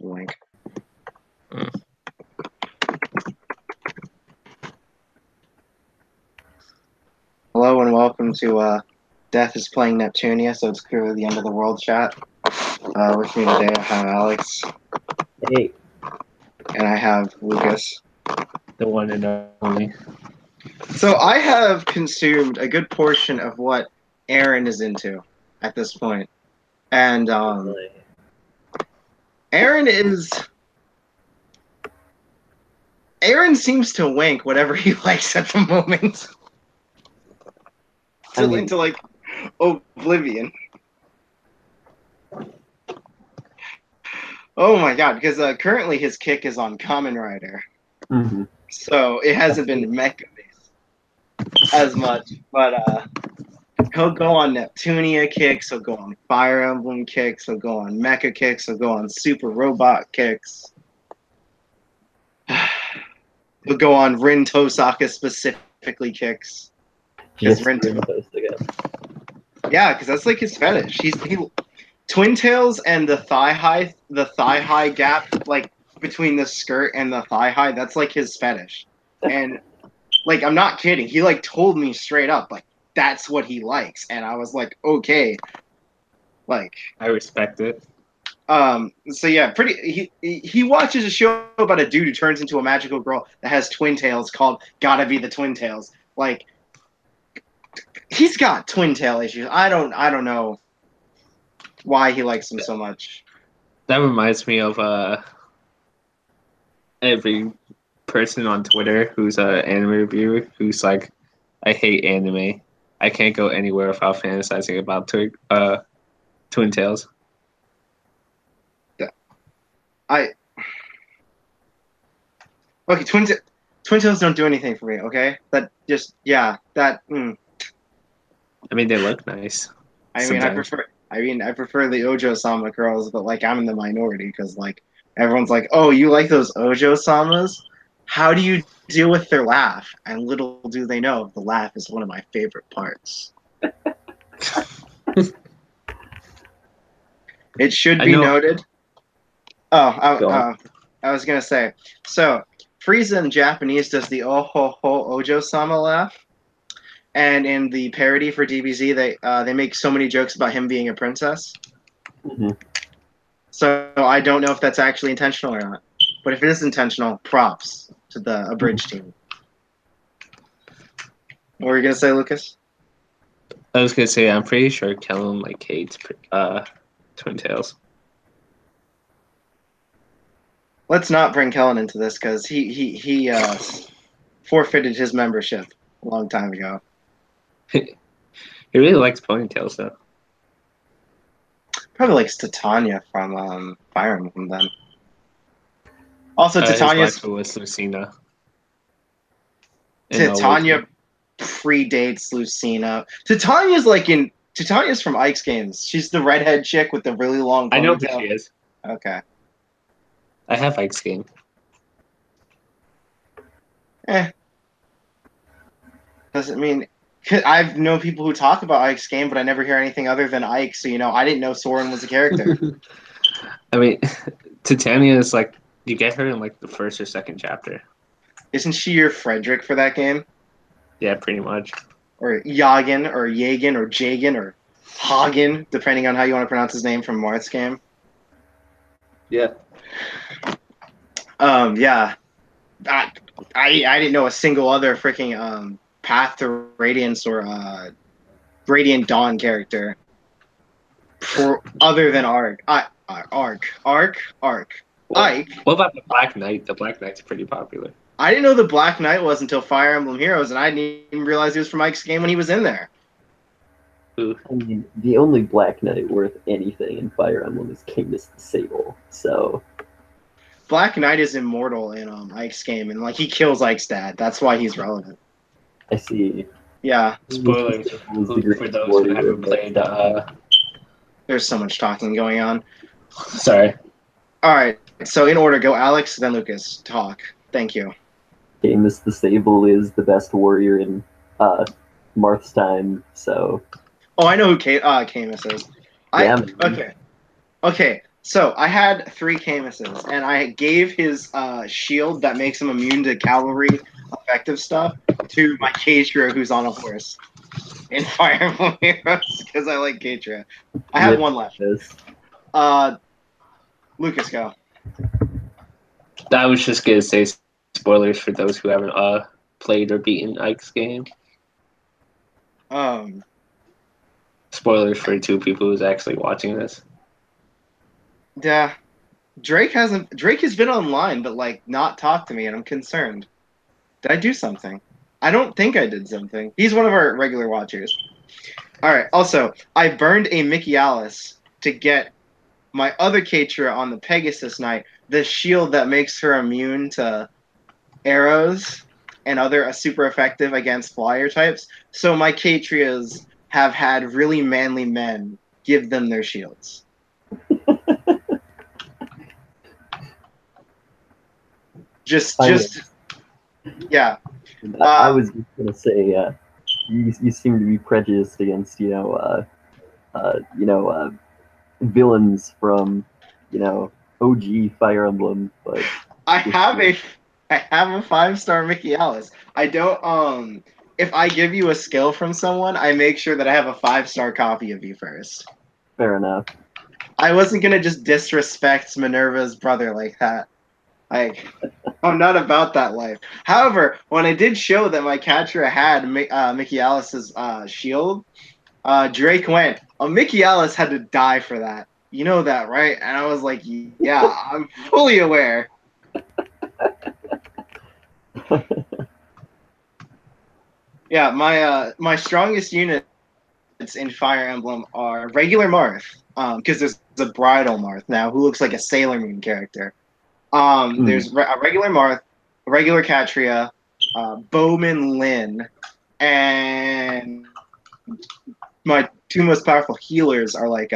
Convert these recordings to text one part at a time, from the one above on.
Link. Hello and welcome to Death is Playing Neptunia, so it's clearly the end of the world chat. With me today I have Alex. Hey. And I have Lucas. The one and only. So I have consumed a good portion of what Aaron is into at this point. And Aaron seems to wank whatever he likes at the moment. Into like oblivion. Oh my god, because currently his kick is on Kamen Rider. Mm-hmm. So it hasn't been mecha based as much. But he'll go on Neptunia kicks, he'll go on Fire Emblem kicks, he'll go on mecha kicks, he'll go on Super Robot kicks. He'll go on Rin Tosaka specifically kicks. Yes, Yeah, because that's like his fetish. Twin tails and the thigh high gap, like between the skirt and the thigh high, that's like his fetish. And like, I'm not kidding. He like told me straight up, like, that's what he likes. And I was like, okay. Like, I respect it. So yeah, he watches a show about a dude who turns into a magical girl that has twin tails called Gotta Be the Twin Tails. Like, he's got twin tail issues. I don't know why he likes them so much. That reminds me of every person on Twitter who's an anime reviewer who's like, I hate anime. I can't go anywhere without fantasizing about Twin Tails. Okay, Twin Tails don't do anything for me. Okay, I mean, they look nice. I prefer the Ojo-sama girls, but like, I'm in the minority because like everyone's like, oh, you like those Ojo-samas? How do you deal with their laugh? And little do they know, the laugh is one of my favorite parts. It should be noted. I was gonna say, so Frieza in Japanese does the oh ho ho Ojo-sama laugh. And in the parody for DBZ, they make so many jokes about him being a princess. Mm-hmm. So I don't know if that's actually intentional or not. But if it is intentional, props to the abridged team. What were you gonna say, Lucas? I was gonna say I'm pretty sure Kellen like hates Twin Tails. Let's not bring Kellen into this because he forfeited his membership a long time ago. He really likes ponytails, though. Probably likes Titania from Fire Emblem, then. Also, Titania's... His wife was Lucina. Titania predates Lucina. Titania's from Ike's games. She's the redhead chick with the really long ponytail. I know who she is. Okay. I have Ike's game. Doesn't mean... I've known people who talk about Ike's game, but I never hear anything other than Ike, so, I didn't know Soren was a character. I mean, Titania is like, you get her in like the first or second chapter. Isn't she your Frederick for that game? Yeah, pretty much. Or Yagen, or Yagen, or Jagen, or Hagen, depending on how you want to pronounce his name from Marth's game. Yeah. Yeah. I didn't know a single other freaking Path to Radiance or Radiant Dawn character other than Ark. Ike. What about the Black Knight? The Black Knight's pretty popular. I didn't know the Black Knight was until Fire Emblem Heroes, and I didn't even realize he was from Ike's game when he was in there. I mean, the only Black Knight worth anything in Fire Emblem is Camus the Sable, so... Black Knight is immortal in Ike's game, and like he kills Ike's dad. That's why he's relevant. I see. Yeah. Spoilers for those who haven't played. There's so much talking going on. Sorry. All right. So in order, go Alex, then Lucas. Talk. Thank you. Camus the Sable is the best warrior in Marth's time, so... Oh, I know who Camus is. Yeah, Okay. So I had 3 Camuses, and I gave his shield that makes him immune to cavalry effective stuff to my Katria, who's on a horse in Fire Emblem Heroes, because I like Katria. I have Rip 1 left. this. Lucas, go. I was just gonna say spoilers for those who haven't played or beaten Ike's game. Um, Spoilers for 2 people who's actually watching this. yeah, Drake has been online, but like not talked to me, and I'm concerned. Did I do something? I don't think I did something. He's one of our regular watchers. All right. Also, I burned a Mickey Alice to get my other Katria on the Pegasus Knight the shield that makes her immune to arrows and other super effective against flyer types. So my Katrias have had really manly men give them their shields. just, yeah. I was just gonna say, you seem to be prejudiced against, villains from, OG Fire Emblem, but I have a 5-star Mickey Alice. I don't if I give you a skill from someone, I make sure that I have a 5-star copy of you first. fair enough. I wasn't gonna just disrespect Minerva's brother like that. Like, I'm not about that life. However, when I did show that my Katria had Mickey Alice's shield, Drake went, "Oh, Mickey Alice had to die for that. You know that, right?" And I was like, "Yeah, I'm fully aware." Yeah, my strongest units in Fire Emblem are regular Marth, because there's a bridal Marth now who looks like a Sailor Moon character. There's a regular Marth, a regular Katria, Bowman Lynn, and my 2 most powerful healers are like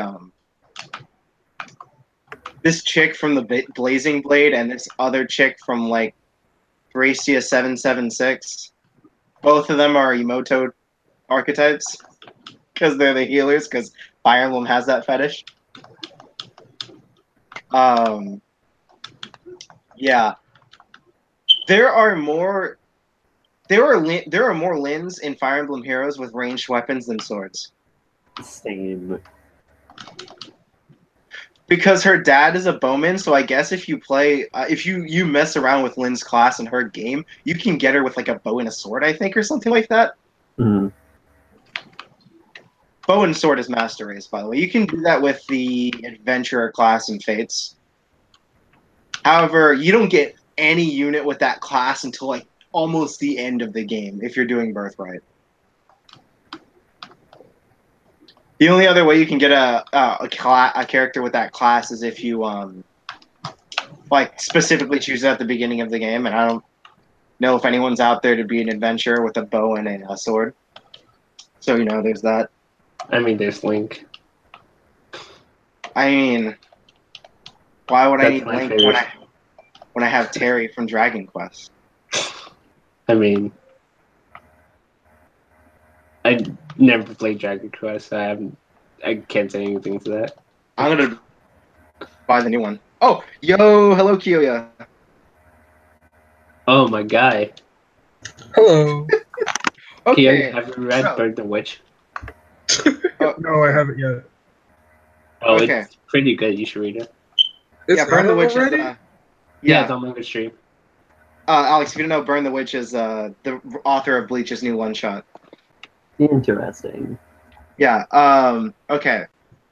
this chick from the Blazing Blade and this other chick from like Gracia 776. Both of them are Emoto archetypes because they're the healers. Because Fire Emblem has that fetish. Yeah, there are more Lins in Fire Emblem Heroes with ranged weapons than swords. Same. Because her dad is a bowman, so I guess if you play, if you mess around with Lynn's class in her game, you can get her with like a bow and a sword, I think, or something like that. Mm. Bow and sword is master race, by the way. You can do that with the adventurer class in Fates. However, you don't get any unit with that class until like almost the end of the game if you're doing Birthright. The only other way you can get a character with that class is if you like specifically choose it at the beginning of the game, and I don't know if anyone's out there to be an adventurer with a bow and a sword. So there's that. I mean, there's Link. I mean, why would I That's need my Link favorite. when I have Terry from Dragon Quest? I mean, I never played Dragon Quest. I can't say anything to that. I'm gonna buy the new one. Oh, yo, hello, Kyoya. Oh my guy. Hello. Okay. Have you read so- Bird the Witch? No, I haven't yet. Oh, Okay. it's pretty good. You should read it. It's Burn the out Witch already? is Yeah, it's on my stream. Alex, if you don't know, Burn the Witch is the author of Bleach's new one-shot. Interesting. Yeah, okay.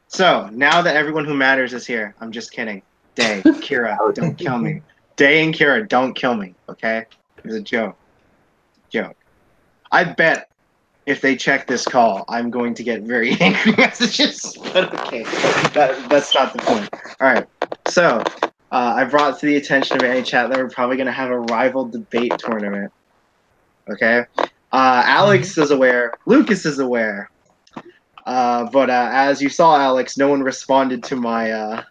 So, now that everyone who matters is here, I'm just kidding. Day, Kira, don't kill me. Day and Kira, don't kill me, okay? It was a joke. I bet if they check this call, I'm going to get very angry messages. But okay, that's not the point. Alright, so, I brought to the attention of Anichat that we're probably going to have a rival debate tournament. Okay? Alex is aware. Lucas is aware. But as you saw, Alex, no one responded to my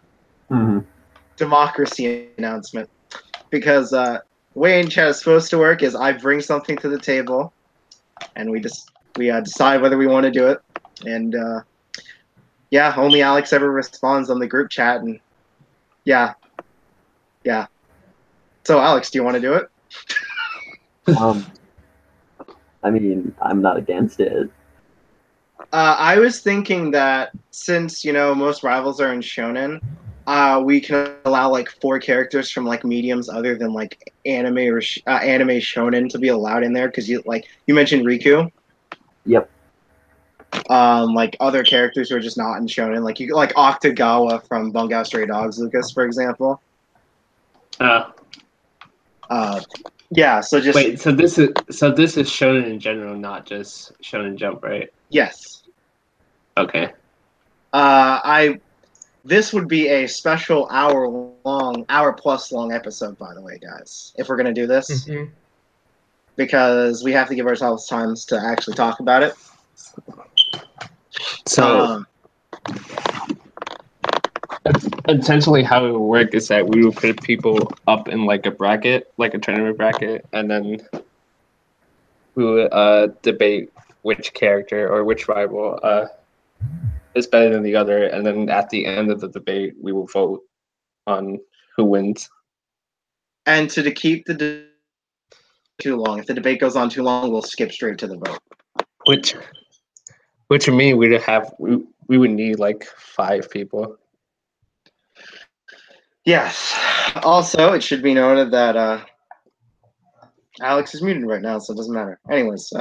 democracy announcement. Because the way Anichat is supposed to work is I bring something to the table, and we decide whether we want to do it. And yeah, only Alex ever responds on the group chat, and Yeah. Yeah. So, Alex, do you want to do it? I mean, I'm not against it. I was thinking that since most rivals are in shonen, we can allow like 4 characters from like mediums other than like anime or anime shonen to be allowed in there because you mentioned Riku. Yep. Like other characters who are just not in shonen, like Octagawa from Bungo Stray Dogs, Lucas, for example. Yeah. So just wait. So this is shonen in general, not just Shonen Jump, right? yes. Okay. This would be a special hour plus long episode, by the way, guys. If we're gonna do this, because we have to give ourselves times to actually talk about it. So essentially, how it would work is that we would put people up in like a bracket, like a tournament bracket, and then we would debate which character or which rival is better than the other, and then at the end of the debate, we will vote on who wins. And to keep the too long, if the debate goes on too long, we'll skip straight to the vote. Which would mean we would need like 5 people. Yes. Also, it should be noted that Alex is muted right now, so it doesn't matter. Anyways,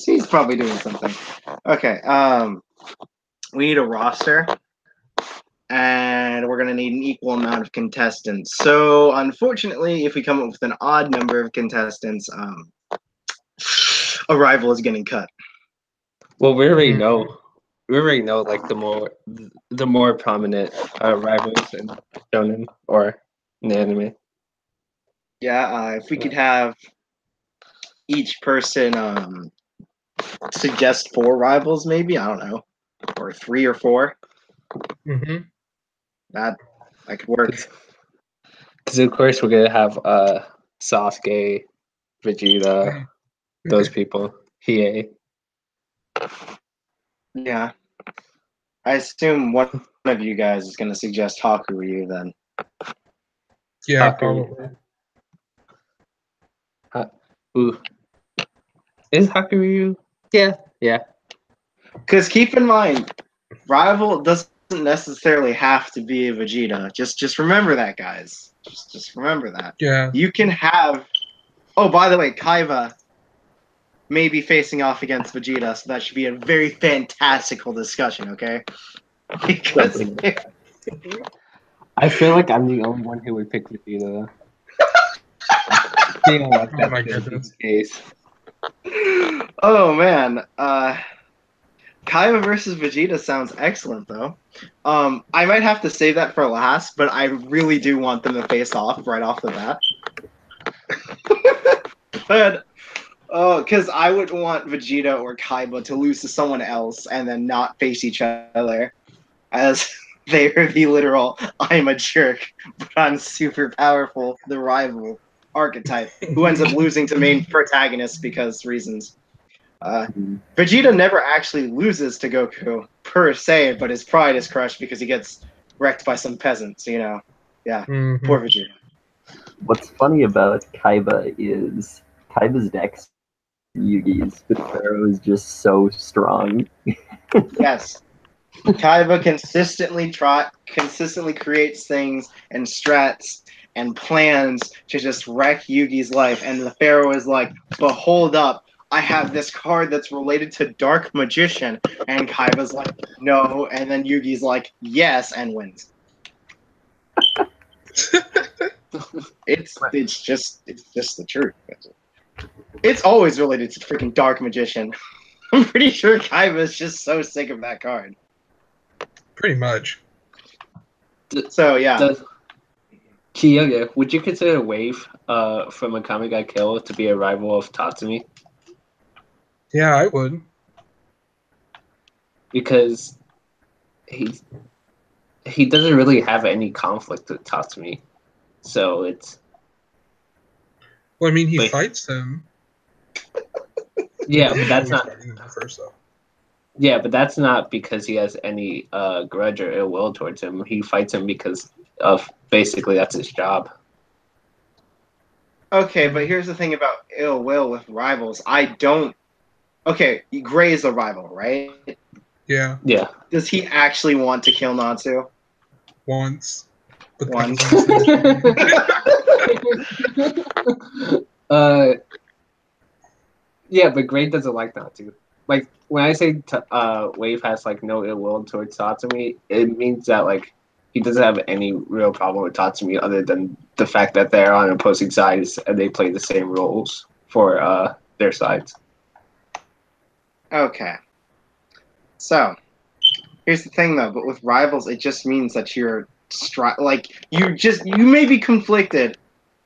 he's probably doing something. Okay. We need a roster, and we're gonna need an equal amount of contestants. So, unfortunately, if we come up with an odd number of contestants, a rival is getting cut. Well, we already know. We already know, like the more prominent rivals in shonen or in anime. Yeah, if we could have each person suggest 4 rivals, maybe, I don't know, or 3 or 4. That could work. Because of course we're gonna have Sasuke, Vegeta, those people. Hiei. Yeah. I assume one of you guys is gonna suggest Hakuryu then. Yeah, Hakuryu. Ooh. Is Hakuryu? Yeah. Because keep in mind, rival doesn't necessarily have to be a Vegeta. Just remember that, guys. Just remember that. Yeah. You can have. Oh, by the way, Kaiba may be facing off against Vegeta, so that should be a very fantastical discussion. Okay. Because I feel like I'm the only one who would pick Vegeta. Feel like Oh that's my gonna be goodness. the case. Oh man, Kaiba versus Vegeta sounds excellent though. I might have to save that for last, but I really do want them to face off right off the bat. But because I would want Vegeta or Kaiba to lose to someone else and then not face each other, as they are the literal "I'm a jerk, but I'm super powerful" the rival archetype who ends up losing to main protagonist because reasons. Vegeta never actually loses to Goku per se, but his pride is crushed because he gets wrecked by some peasants. Yeah, poor Vegeta. What's funny about Kaiba is Kaiba's dex Yugi's, but Pharaoh is just so strong. Yes. Kaiba consistently creates things and strats and plans to just wreck Yugi's life, and the Pharaoh is like, "Behold up, I have this card that's related to Dark Magician," and Kaiba's like, "No," and then Yugi's like, "Yes," and wins. It's just the truth. It's always related to freaking Dark Magician. I'm pretty sure Kaiba is just so sick of that card. Pretty much. So yeah. Kyoga, would you consider Wave from Akame ga Kill to be a rival of Tatsumi? Yeah, I would. Because he doesn't really have any conflict with Tatsumi. So it's... Well, I mean, he fights them. Yeah, but that's not... First, though. Yeah, but that's not because he has any grudge or ill will towards him. He fights him because basically that's his job. Okay, but here's the thing about ill will with rivals. Okay, Gray is a rival, right? Yeah, Yeah. Does he actually want to kill Natsu? once. But that Once. doesn't make sense. Yeah, but Gray doesn't like Natsu. Like when I say Wave has like no ill will towards Tatsumi, it means that like he doesn't have any real problem with Tatsumi other than the fact that they're on opposing sides and they play the same roles for their sides. Okay. So, here's the thing though, but with rivals, it just means that you're you may be conflicted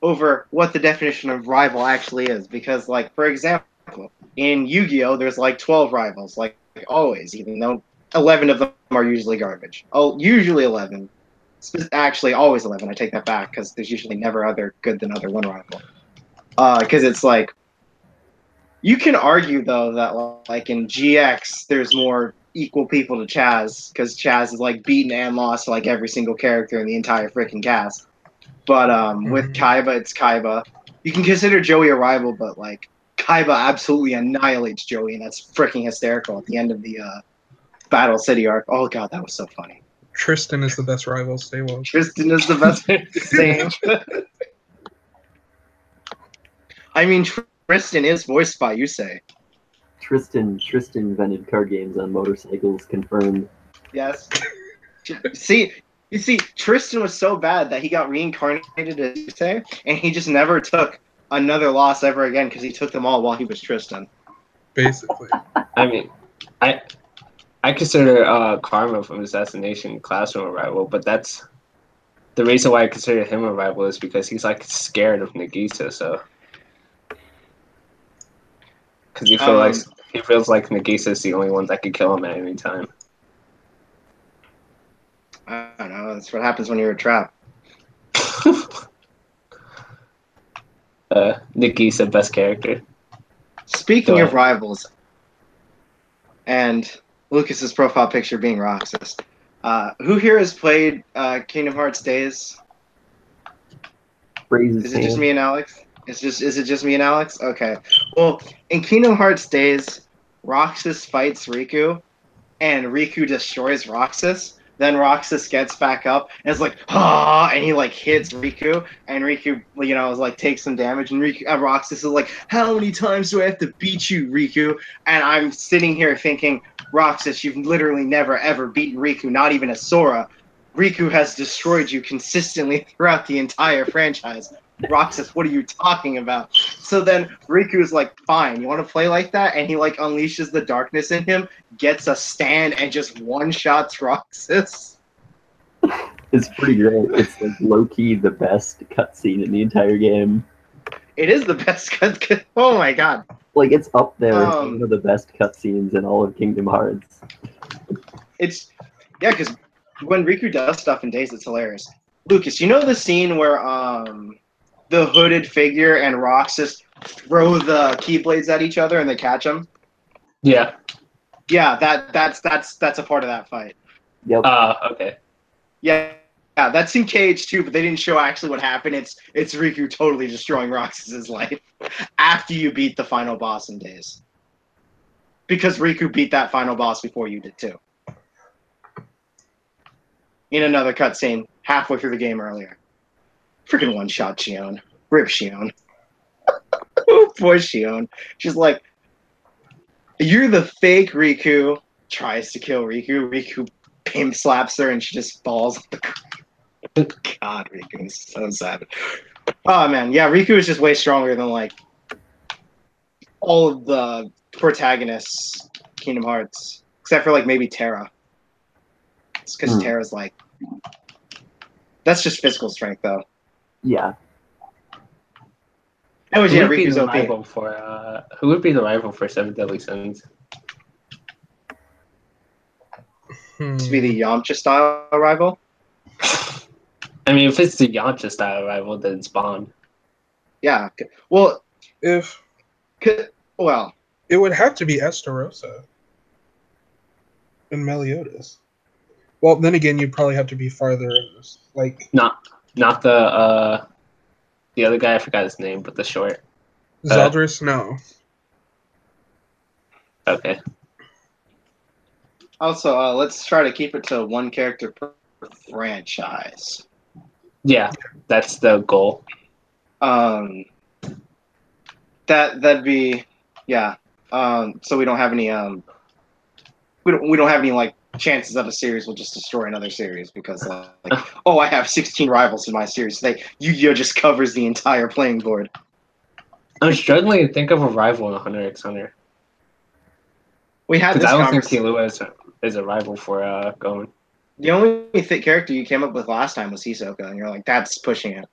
over what the definition of rival actually is, because like for example, in Yu-Gi-Oh, there's like 12 rivals, like always, even though 11 of them are usually garbage. Oh, usually 11. Actually, always 11. I take that back because there's usually never other good than other one rival. Because it's like you can argue though that like in GX there's more equal people to Chaz because Chaz is like beaten and lost to like every single character in the entire freaking cast. But with Kaiba, it's Kaiba. You can consider Joey a rival, but like Kaiba absolutely annihilates Joey, and that's freaking hysterical at the end of the Battle City arc. Oh god, that was so funny. Tristan is the best rival. Stay woke. Tristan is the best. Same. I mean, Tristan is voiced by Yusei. Tristan invented card games on motorcycles, confirmed. Yes. You see, Tristan was so bad that he got reincarnated as Yusei, and he just never took another loss ever again because he took them all while he was Tristan. Basically. I mean, I consider Karma from Assassination Classroom a rival, but that's the reason why I consider him a rival is because he's like scared of Nagisa, so because he feels like Nagisa is the only one that could kill him at any time. I don't know. That's what happens when you're a trap. Nagisa, best character. Speaking of rivals, and Lucas's profile picture being Roxas, who here has played Kingdom Hearts Days? Is it just me and Alex? Is it just me and Alex? Okay. Well, in Kingdom Hearts Days, Roxas fights Riku, and Riku destroys Roxas. Then Roxas gets back up and is like, ah, and he like hits Riku, and Riku, is like takes some damage, and Roxas is like, how many times do I have to beat you, Riku? And I'm sitting here thinking, Roxas, you've literally never ever beaten Riku, not even a Sora. Riku has destroyed you consistently throughout the entire franchise. Roxas, what are you talking about? So then Riku's like, fine, you want to play like that? And he like unleashes the darkness in him, gets a stand, and just one-shots Roxas. It's pretty great. It's like low-key the best cutscene in the entire game. It is the best cut. Oh my god. Like, it's up there as one of the best cutscenes in all of Kingdom Hearts. Yeah, because when Riku does stuff in Days, it's hilarious. Lucas, you know the scene where the hooded figure and Roxas throw the Keyblades at each other and they catch them? Yeah. Yeah, that's a part of that fight. Yep. Okay. Yeah, that's in KH2, but they didn't show actually what happened. It's Riku totally destroying Roxas's life after you beat the final boss in Days. Because Riku beat that final boss before you did too. In another cutscene halfway through the game earlier. Freaking one-shot Shion. Rip Shion. Oh, boy, Shion. She's like, you're the fake Riku. Tries to kill Riku. Riku pimp slaps her and she just falls on the ground. God, Riku is so sad. Oh, man. Yeah, Riku is just way stronger than, like, all of the protagonists Kingdom Hearts. Except for, like, maybe Terra. It's because Terra's, like... That's just physical strength, though. Yeah. Anyways, yeah, Riku's OP. Who would be the rival for Seven Deadly Sins? To be the Yamcha style rival? I mean, if it's the Yamcha style rival, then it's Bond. Yeah. Well, it would have to be Estarossa and Meliodas. Well, then again, you'd probably have to be farther in this. Like Not the other guy. I forgot his name, but the short. Zeldris, no. Okay. Also, let's try to keep it to one character per franchise. Yeah, that's the goal. That'd be yeah. So we don't have any we don't have any like chances that a series will just destroy another series because I have 16 rivals in my series. Yu-Gi-Oh just covers the entire playing board. I'm struggling to think of a rival in Hunter x Hunter. We had Because this I don't think conversation. Killua is a rival for Gon. The only character you came up with last time was Hisoka, and you're like, that's pushing it.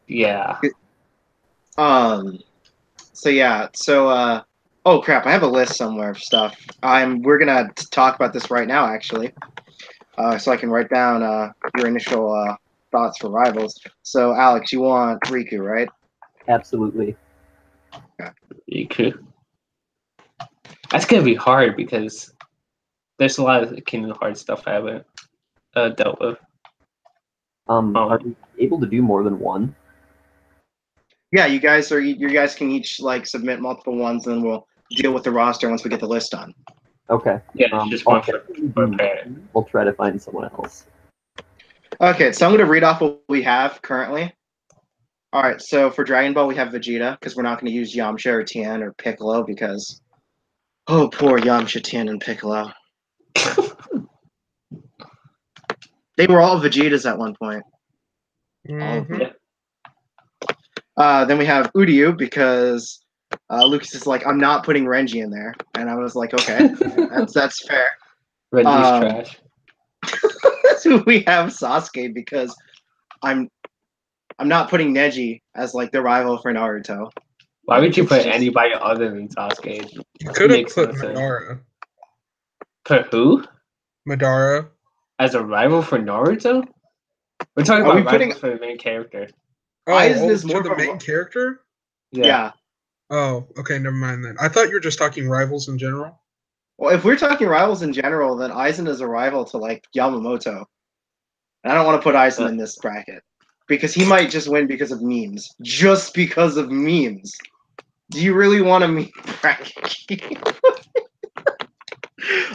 Yeah. So yeah. So oh crap! I have a list somewhere of stuff. We're gonna talk about this right now, actually. So I can write down your initial thoughts for rivals. So Alex, you want Riku, right? Absolutely. Riku. That's gonna be hard because there's a lot of Kingdom Hearts stuff I haven't dealt with. Are we able to do more than one? Yeah, you guys can each like submit multiple ones, and then we'll deal with the roster once we get the list done. Okay. Yeah, just one for We'll try to find someone else. Okay, so I'm going to read off what we have currently. All right, so for Dragon Ball, we have Vegeta, because we're not going to use Yamcha or Tien or Piccolo, because... Oh, poor Yamcha, Tien, and Piccolo. They were all Vegetas at one point. All of them. Then we have Uryu, because Lucas is like, I'm not putting Renji in there. And I was like, okay, that's fair. Renji's trash. So we have Sasuke, because I'm not putting Neji as like the rival for Naruto. Why would you put anybody other than Sasuke? You could have put Madara. Put who? Madara. As a rival for Naruto? We're talking about rivals for the main character. Aizen is more the main character? Yeah. Oh, okay, never mind then. I thought you were just talking rivals in general. Well, if we're talking rivals in general, then Aizen is a rival to like Yamamoto. And I don't want to put Aizen in this bracket. Because he might just win because of memes. Just because of memes. Do you really want a meme bracket?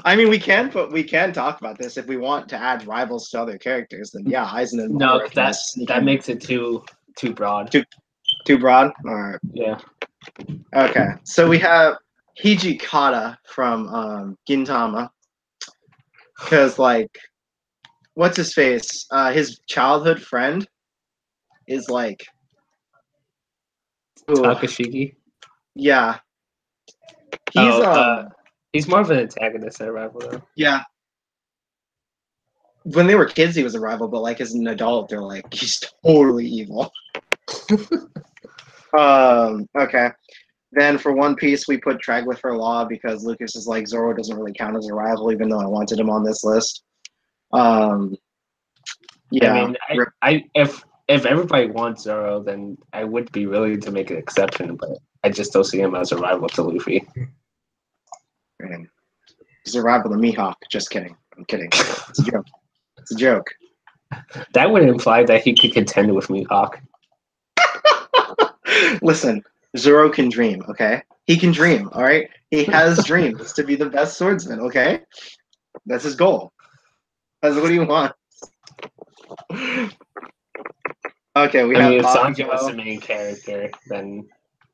I mean, we can talk about this if we want to add rivals to other characters. Then yeah, Aizen and no, that makes it too broad. Too broad. All right. Yeah. Okay, so we have Hijikata from Gintama, because like, what's his face? His childhood friend is like Takashiki. Yeah. He's more of an antagonist than a rival, though. Yeah. When they were kids, he was a rival, but like as an adult, they're like, he's totally evil. Okay. Then for One Piece, we put Traglyph for Law because Lucas is like, Zoro doesn't really count as a rival, even though I wanted him on this list. Yeah. I mean, if everybody wants Zoro, then I would be willing to make an exception, but I just don't see him as a rival to Luffy. Man. He's a rival to Mihawk. Just kidding. I'm kidding. It's a joke. It's a joke. That would imply that he could contend with Mihawk. Listen, Zoro can dream, okay? He can dream, all right? He has dreams to be the best swordsman, okay? That's his goal. That's what he wants. Okay, we have if Bakugo. Sanji was the main character, then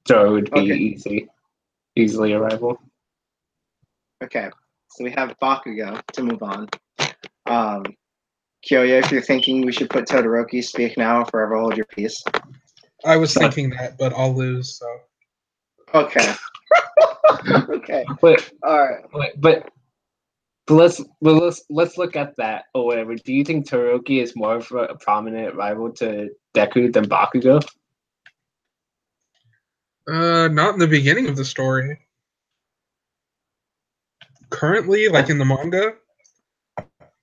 Zoro would be easily a rival. Okay, so we have Bakugo to move on. Kyoya, if you're thinking we should put Todoroki, speak now or forever hold your peace. I was thinking that, but I'll lose, so. Okay. Okay. But all right. But let's look at that or whatever. Do you think Todoroki is more of a prominent rival to Deku than Bakugo? Not in the beginning of the story. Currently, like in the manga,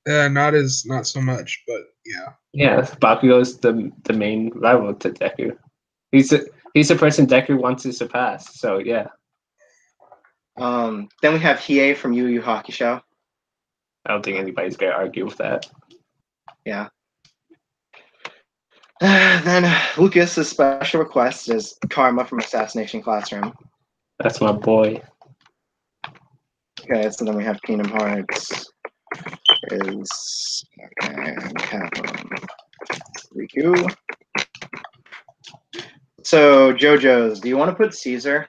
not so much, but yeah. Yeah, Bakugo is the main rival to Deku. He's the person Deku wants to surpass. So yeah. Then we have Hiei from Yu Yu Hakusho. I don't think anybody's gonna argue with that. Yeah. Then Lucas's special request is Karma from Assassination Classroom. That's my boy. Okay, so then we have Kingdom Hearts. Is okay, we have Riku. So JoJo's, do you want to put Caesar?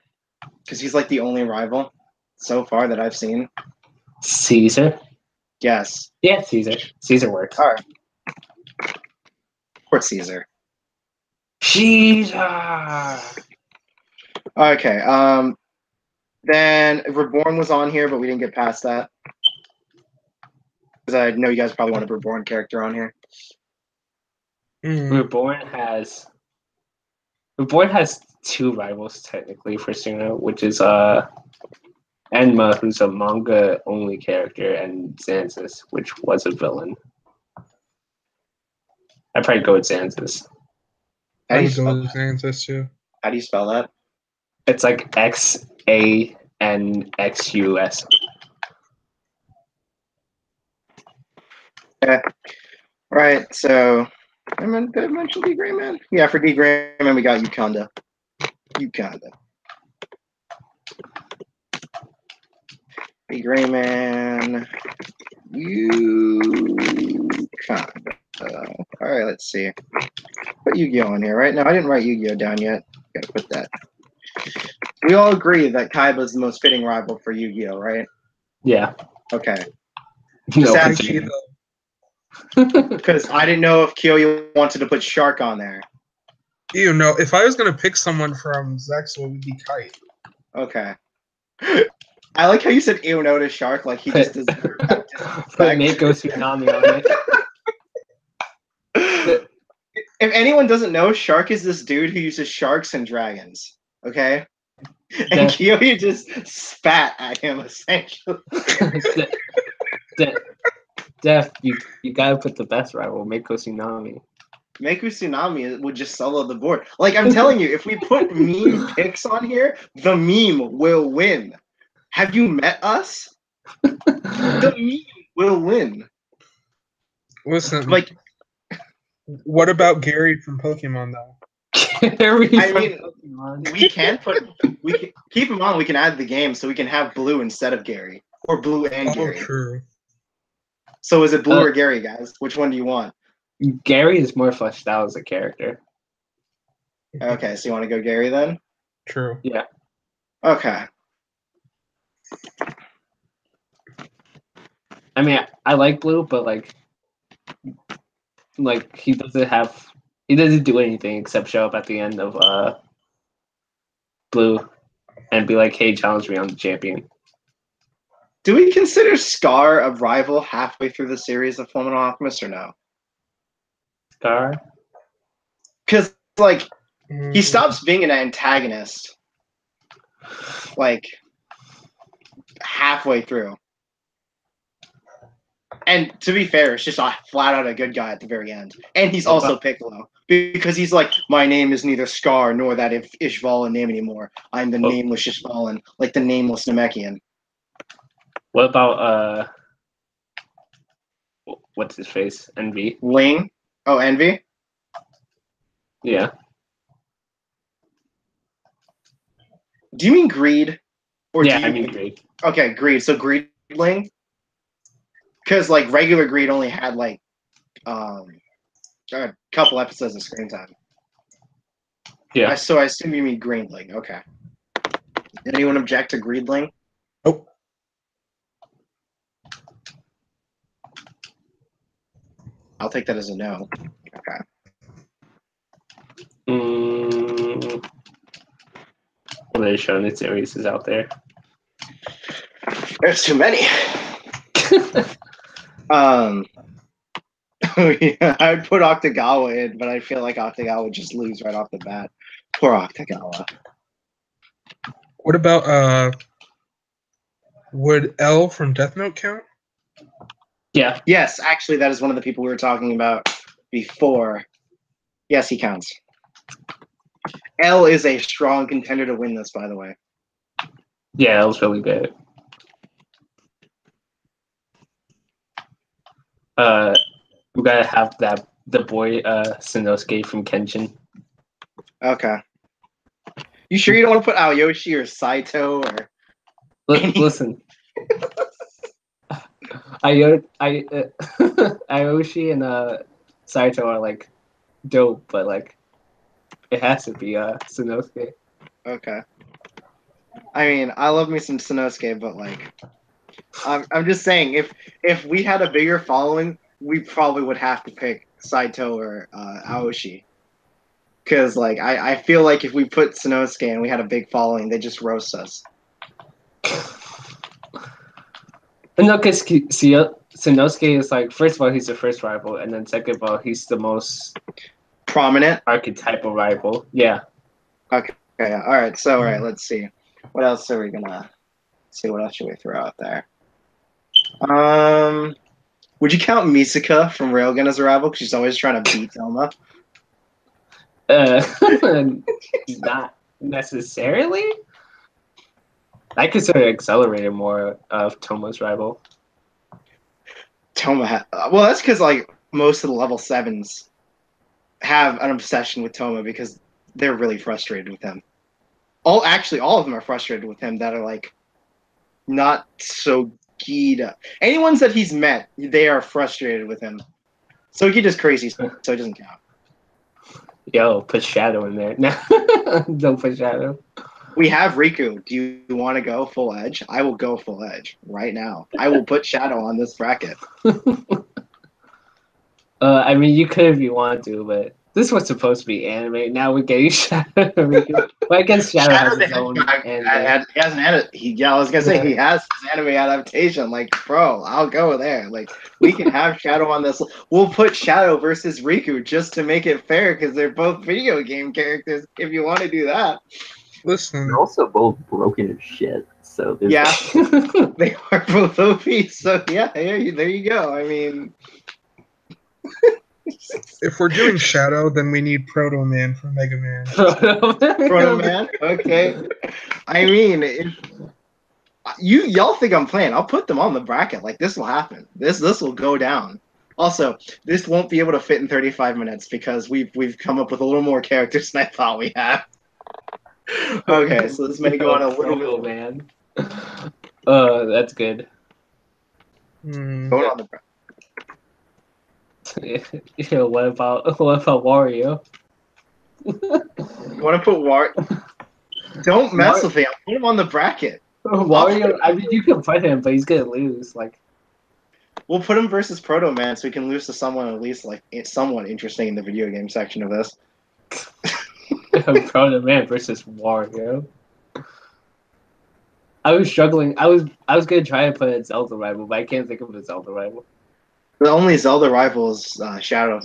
Because he's like the only rival so far that I've seen. Caesar? Yes. Yeah, Caesar. Caesar works. All right. Put Caesar. Caesar! Okay. Then Reborn was on here, but we didn't get past that. Because I know you guys probably want a Reborn character on here. Reborn has two rivals technically for Suno, which is Enma, who's a manga only character, and Xanxus, which was a villain. I'd probably go with Xanxus. I would go with Xanxus too. How do you spell that? It's like XANXUS. Okay. Right, so did I mention D Gray Man? Yeah, for D Gray Man we got Ukanda. Ukanda. D Gray Man. Ukanda. Alright, let's see. Put Yu-Gi-Oh in here, right? No, I didn't write Yu-Gi-Oh down yet. Gotta put that. We all agree that Kaiba is the most fitting rival for Yu-Gi-Oh, right? Yeah. Okay. No, Just because I didn't know if Kyoya wanted to put Shark on there. You know, if I was gonna pick someone from Zexal, it would be Kite. Okay. I like how you said ew no to Shark, like he just doesn't. Put Mako Tsunami on it. If anyone doesn't know, Shark is this dude who uses sharks and dragons. Okay? And Kyoya just spat at him, essentially. Def, you gotta put the best rival, Mako Tsunami. Mako Tsunami would just solo the board. Like, I'm telling you, if we put meme picks on here, the meme will win. Have you met us? The meme will win. Listen, like, what about Gary from Pokemon, though? We can keep him on. We can add the game so we can have Blue instead of Gary, or Blue and Gary. True. So is it Blue or Gary, guys? Which one do you want? Gary is more fleshed out as a character. Okay, so you want to go Gary then? True. Yeah. Okay. I mean, I like Blue, but like he doesn't do anything except show up at the end of Blue and be like, "Hey, challenge me on the champion." Do we consider Scar a rival halfway through the series of Fullmetal Alchemist or no? Scar? Because, like, he stops being an antagonist, like, halfway through. And to be fair, it's just flat out a good guy at the very end. And he's also Piccolo. Because he's like, my name is neither Scar nor that Ishvalan name anymore. I'm the nameless Ishvalan, like the nameless Namekian. What about what's his face? Envy? Ling? Oh, Envy? Yeah. Do you mean Greed? Or yeah, I mean Greed. Okay, Greed. So Greedling? Because like regular Greed only had like a couple episodes of screen time. Yeah. So I assume you mean Greedling. Okay. Anyone object to Greedling? Nope. I'll take that as a no. Okay. What are Shonen series is out there? There's too many. Oh yeah, I'd put Octagawa in, but I feel like Octagawa would just lose right off the bat. Poor Octagawa. What about would L from Death Note count? Yeah. Yes, actually, that is one of the people we were talking about before. Yes, he counts. L is a strong contender to win this, by the way. Yeah, it was really good. We gotta have the boy Sanosuke from Kenshin. Okay. You sure you don't want to put Aoyoshi or Saito or? Listen, Aoshi and Saito are like dope, but like it has to be Sanosuke. Okay. I mean, I love me some Sanosuke, but like, I'm just saying, if we had a bigger following, we probably would have to pick Saito or Aoshi. Because like, I feel like if we put Sanosuke and we had a big following, they just roast us. No, because Sanosuke is like, first of all, he's the first rival, and then second of all, he's the most Prominent. archetypal rival. Yeah. Okay. All right. So all right. Let's see. What else are we gonna see? What else should we throw out there? Would you count Misaka from Railgun as a rival? Because she's always trying to beat Thelma. Not necessarily. I consider Accelerator more of Tomo's rival. Toma. Well, that's because like most of the level 7s have an obsession with Toma because they're really frustrated with him. All of them are frustrated with him that are like not so geared up. Any ones that he's met, they are frustrated with him. So he just crazy, so it doesn't count. Yo, put Shadow in there. No, don't put Shadow. We have Riku. Do you want to go full edge? I will go full edge right now. I will put Shadow on this bracket. I mean, you could if you want to, but this was supposed to be anime. Now we're getting Shadow. Well, I guess Shadow has his own anime. He has I was gonna say he has his anime adaptation. Like, bro, I'll go there. Like, we can have Shadow on this. We'll put Shadow versus Riku just to make it fair because they're both video game characters. If you want to do that. Listen, They're also both broken as shit. So there's yeah, they are both OP. So yeah, there you go. I mean, if we're doing Shadow, then we need Proto Man from Mega Man. Proto Man. Okay. I mean, if y'all think I'm playing, I'll put them on the bracket. Like this will happen. This will go down. Also, this won't be able to fit in 35 minutes because we've come up with a little more characters than I thought we had. Okay, so this may go on a little bit. Man. That's good. Hmm. Going on the What about Wario? You want to put War? Don't mess with him. Put him on the bracket. Wario. I mean, you can put him, but he's gonna lose. Like, we'll put him versus Proto Man, so we can lose to someone at least like somewhat interesting in the video game section of this. Proto Man versus Wario. I was struggling. I was gonna try to put a Zelda rival, but I can't think of a Zelda rival. The only Zelda rival is Shadow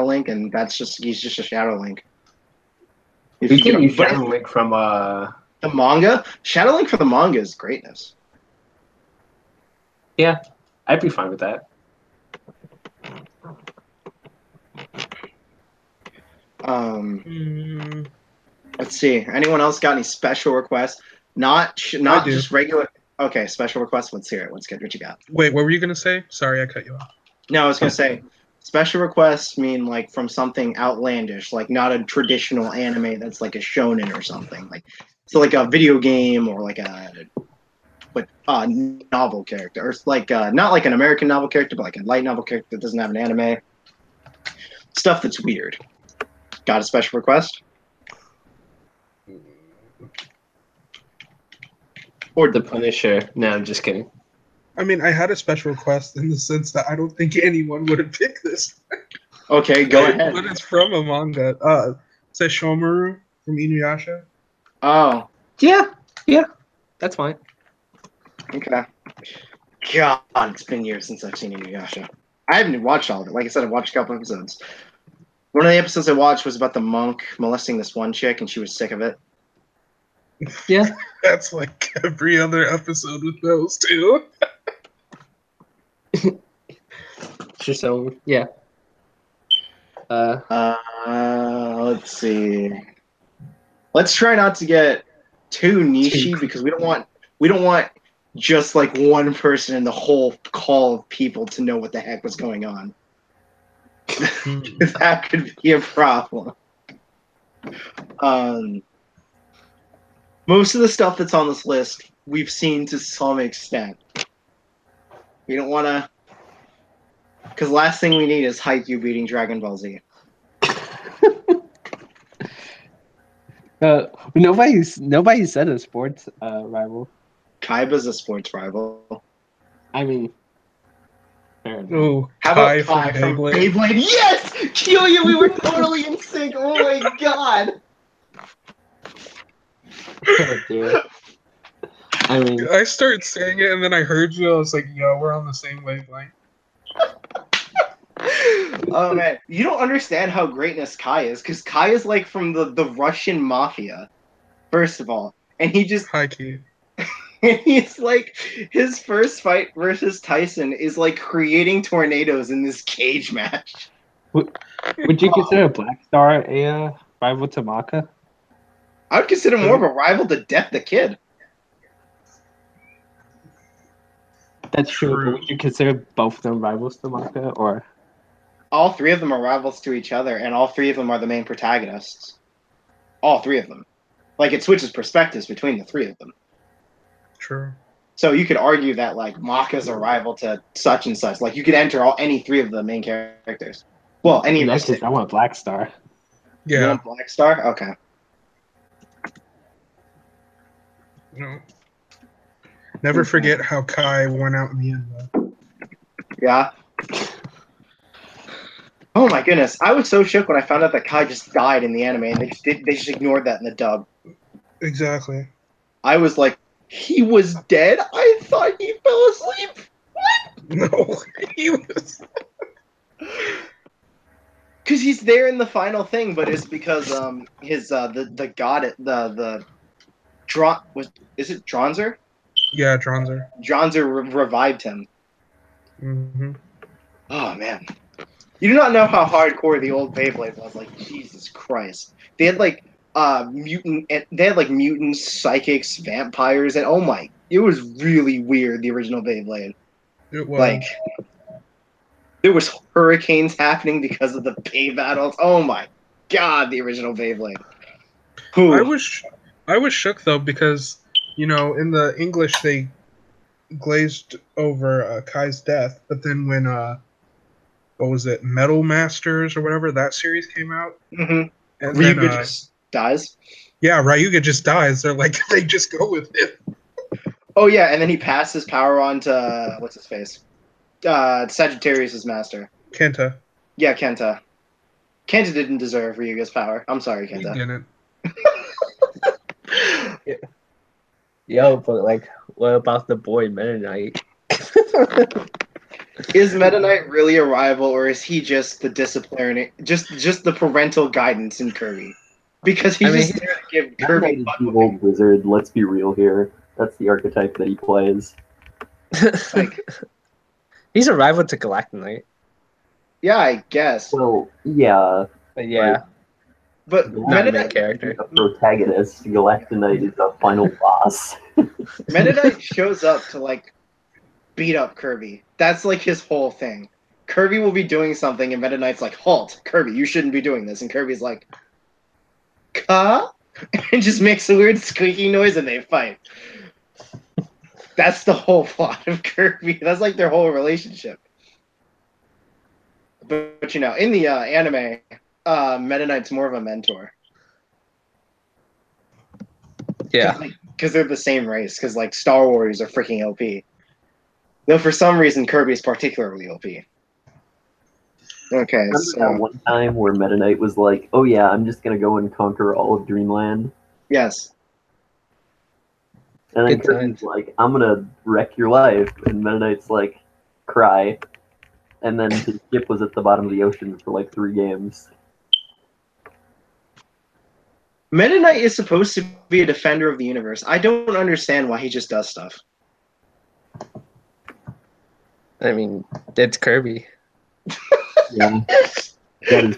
Link, and he's just a Shadow Link. We can use Shadow Link from the manga. Shadow Link for the manga is greatness. Yeah, I'd be fine with that. Let's see. Anyone else got any special requests? Not just regular. Okay, special requests. Let's hear it. Let's get what you got. Wait, what were you gonna say? Sorry, I cut you off. No, I was gonna say special requests mean like from something outlandish, like not a traditional anime that's like a shonen or something. Like so, like a video game or like a novel character, or like not like an American novel character, but like a light novel character that doesn't have an anime. Stuff that's weird. Got a special request? Or the Punisher. No, I'm just kidding. I mean, I had a special request in the sense that I don't think anyone would have picked this. Okay, go ahead. But it's from a manga. It says Shomaru from Inuyasha. Oh. Yeah, that's fine. Okay. God, it's been years since I've seen Inuyasha. I haven't watched all of it. Like I said, I've watched a couple episodes. One of the episodes I watched was about the monk molesting this one chick, and she was sick of it. Yeah. That's like every other episode with those two. So, yeah. Let's see. Let's try not to get too nichey because we don't want We don't want just like one person in the whole call of people to know what the heck was going on. That could be a problem. Most of the stuff that's on this list we've seen to some extent. We don't want to, because last thing we need is Haikyuu beating Dragon Ball Z. Nobody said a sports rival. Kaiba's a sports rival. I mean, fair enough. Ooh, How Kai about Kai from Beyblade. Beyblade? Yes! Kyoya, we were totally in sync. Oh my god. Oh, dear. I mean, I started saying it and then I heard you. I was like, yo, we're on the same wavelength. Oh man, you don't understand how greatness Kai is, because Kai is like from the Russian mafia, first of all. And he just Hi, Key. and he's like, his first fight versus Tyson is like creating tornadoes in this cage match. would you consider Black Star a rival to Maka? I would consider more of a rival to Death the Kid. That's true. True. But would you consider both of them rivals to Maka, or All three of them are rivals to each other, and all three of them are the main protagonists. All three of them. Like, it switches perspectives between the three of them. True. So you could argue that, like, Maka's a rival to such and such. Like, you could enter any three of the main characters. Well, any in of that the case, I want Black Star. You Yeah. want Black Star? Okay. No. Never forget how Kai went out in the end, though. Yeah. Oh my goodness. I was so shook when I found out that Kai just died in the anime, and they just ignored that in the dub. Exactly. I was like, he was dead? I thought he fell asleep. No, he was. Because he's there in the final thing, but it's because his the god is it Dronzer? Yeah, Dronzer. Dronzer revived him. Mm-hmm. Oh man, you do not know how hardcore the old Beyblade was. Like Jesus Christ, they had like mutants, psychics, vampires, and oh my, it was really weird. The original Beyblade, It was. like there was hurricanes happening because of the Bey battles. Oh my god, the original Beyblade. I was shook though because in the English they glazed over Kai's death, but then when what was it, Metal Masters or whatever that series came out, Mm-hmm. and Ryuga then just dies. yeah, Ryuga just dies. They're like they just go with it. Oh yeah, and then he passed his power on to what's his face, Sagittarius's master. Kenta. Yeah, Kenta. Kenta didn't deserve Ryuga's power. I'm sorry, He Kenta. didn't. Yo, but like, what about the boy Meta Knight? Is Meta Knight really a rival, or is he just the disciplinary, just the parental guidance in Kirby? Because he's just there to give Kirby. That is the old wizard. Let's be real here. That's the archetype that he plays. Like, He's a rival to Galactic Knight. yeah, I guess. Well, yeah. But yeah, But not Meta a main Knight, character. A protagonist. Galactonite is a final boss. Meta Knight shows up to like beat up Kirby. That's like his whole thing. Kirby will be doing something, and Meta Knight's like, "Halt, Kirby! You shouldn't be doing this." And Kirby's like, "Ka," and just makes a weird squeaky noise, and they fight. That's the whole plot of Kirby. That's like their whole relationship. But in the anime, Meta Knight's more of a mentor. Yeah. Because they're the same race. Because like Star Warriors are freaking OP. Though for some reason Kirby's particularly OP. Okay, Remember so that one time where Meta Knight was like, "Oh yeah, I'm just gonna go and conquer all of Dreamland," yes. and then Good Kirby's like, "I'm gonna wreck your life," and Meta Knight's like, "Cry," and then his ship was at the bottom of the ocean for like 3 games. Meta Knight is supposed to be a defender of the universe. I don't understand why he just does stuff. I mean, it's Kirby. Yeah, that is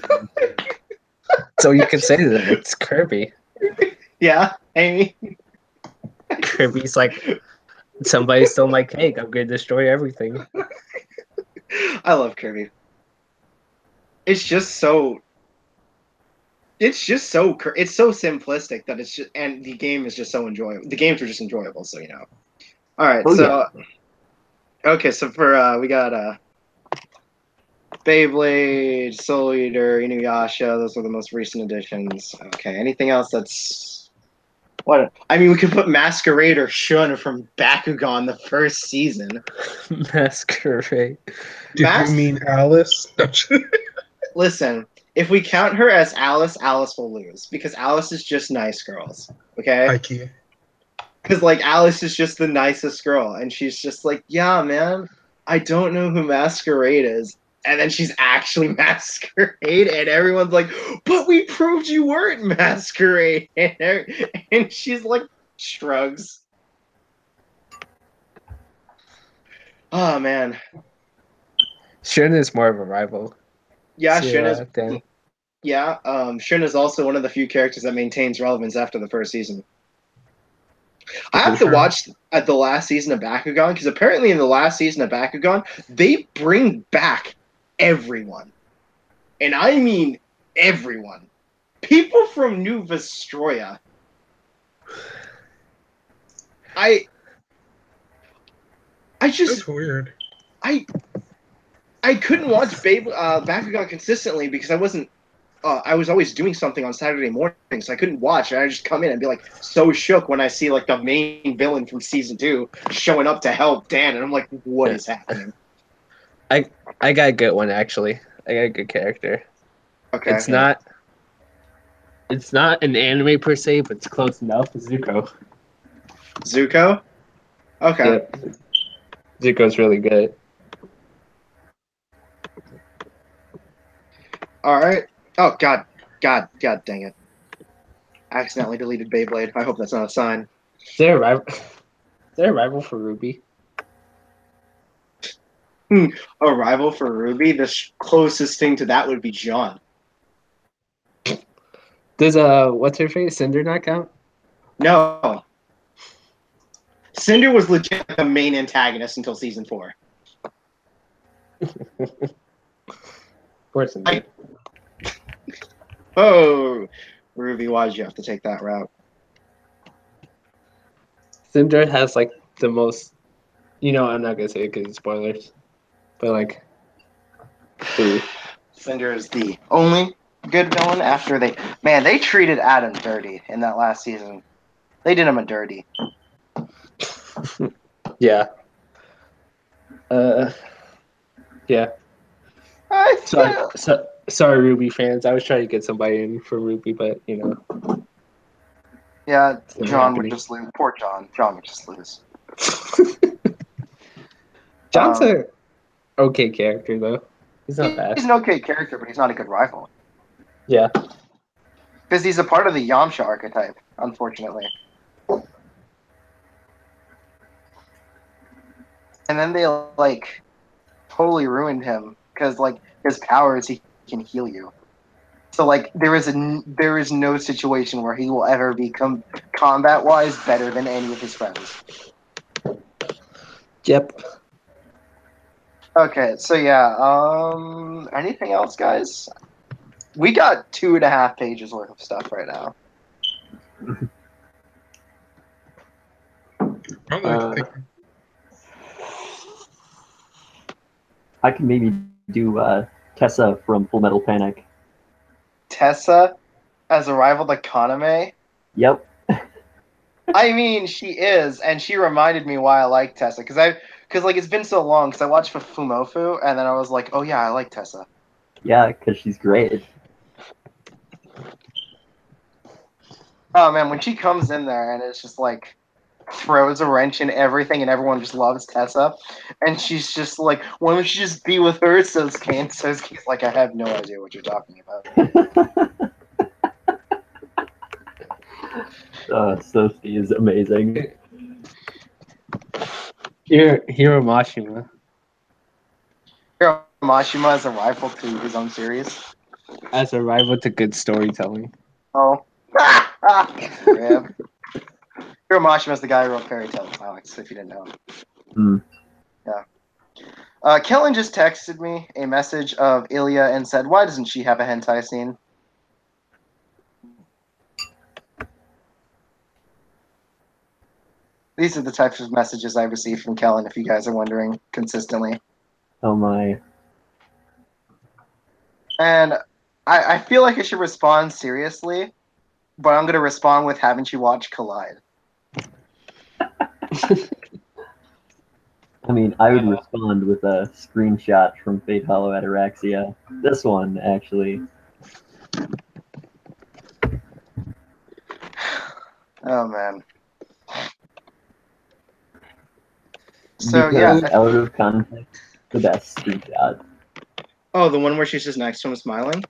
So you can say that it's Kirby. Yeah, Amy. Kirby's like, somebody stole my cake. I'm gonna destroy everything. I love Kirby. It's just so. It's so simplistic that it's just, and the game is just so enjoyable. The games are just enjoyable, so you know. All right, Oh, so okay, so for we got Beyblade, Soul Eater, Inuyasha. Those are the most recent additions. Okay, anything else that's what? I mean, we could put Masquerade or Shun from Bakugan the first season. Masquerade. Did you mean Alice? Listen, if we count her as Alice, Alice will lose because Alice is just nice girls. Okay. Ikea. Because like Alice is just the nicest girl, and she's just like, yeah, man, I don't know who Masquerade is, and then she's actually Masquerade, and everyone's like, but we proved you weren't Masquerade, and she's like shrugs. Oh man, Shun is more of a rival. yeah, to, Shun is. Dan. Yeah, Shun is also one of the few characters that maintains relevance after the first season. I have to watch at the last season of Bakugan because apparently in the last season of Bakugan they bring back everyone, and I mean everyone. People from New Vestroya. I just That's weird. I couldn't watch Bakugan consistently because I was always doing something on Saturday mornings, so I couldn't watch. And I just come in and be like so shook when I see like the main villain from season 2 showing up to help Dan, and I'm like, what is happening? I got a good one actually. I got a good character. Okay, It's not an anime per se, but it's close enough. Zuko. Zuko. Okay. Yep. Zuko's really good. All right. Oh God dang it! I accidentally deleted Beyblade. I hope that's not a sign. Is there a rival for Ruby? A rival for Ruby? The closest thing to that would be John. Does what's her face Cinder not count? No. Cinder was legit the main antagonist until season 4. Poor Cinder. Oh, Ruby, why did you have to take that route? Cinder has like the most. You know, I'm not gonna say it because it's spoilers, but like, Cinder is the only good villain after they treated Adam dirty in that last season. They did him a dirty. yeah. Yeah. Sorry, Ruby fans. I was trying to get somebody in for Ruby, but you know. Yeah, not John would happening. just lose. Poor John. John would just lose. John's a okay character though. He's not bad. He's an okay character, but he's not a good rival. Yeah. Because he's a part of the Yamcha archetype, unfortunately. And then they like totally ruined him because like his powers, he can heal you. So like there is no situation where he will ever become combat wise better than any of his friends. Yep. Okay, so yeah, anything else, guys? We got 2.5 pages worth of stuff right now. I can maybe do Tessa from Full Metal Panic. Tessa as a rival to Kaname? Yep. I mean, she is, and she reminded me why I like Tessa, because like it's been so long, because I watched Fumofu, and then I was like, oh yeah, I like Tessa. Yeah, because she's great. Oh man, when she comes in there and it's just like throws a wrench in everything and everyone just loves Tessa, and she's just like, why don't you just be with her, Sosuke's like, I have no idea what you're talking about. Sophie is amazing. Hiro Mashima. Hiro Mashima is a rival to his own series. As a rival to good storytelling. Oh. Rip. Hiro Mashima is the guy who wrote Fairy Tales, Alex, if you didn't know. Hmm. Kellen just texted me a message of Ilya and said, why doesn't she have a hentai scene? These are the types of messages I receive from Kellen, if you guys are wondering, consistently. Oh my. And I feel like I should respond seriously, but I'm going to respond with, haven't you watched Collide? I mean, I would respond with a screenshot from Fate Hollow Ataraxia. This one, actually. Oh, man. So, Because yeah. out of context, the best screenshot. Oh, the one where she's just next to him smiling?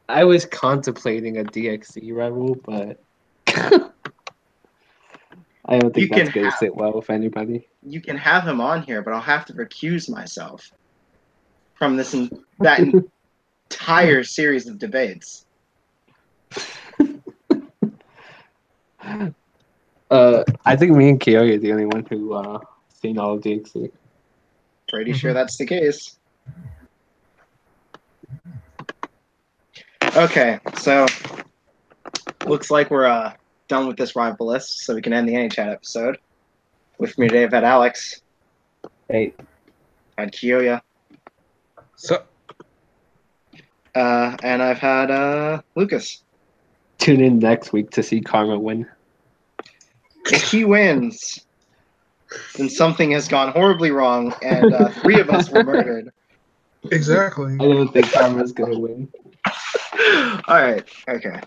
I was contemplating a DXC rival, but I don't think that's going to sit well with anybody. You can have him on here, but I'll have to recuse myself from that entire series of debates. I think me and Kiyoya are the only one who seen all of DXC. Pretty sure that's the case. Okay, so looks like we're done with this rival list, so we can end the Anichat episode. With me today, I've had Alex. Hey. Had Kiyoya. So, and I've had Lucas. Tune in next week to see Karma win. If he wins, then something has gone horribly wrong, and 3 of us were murdered. exactly. I don't think Karma's going to win. All right. Okay.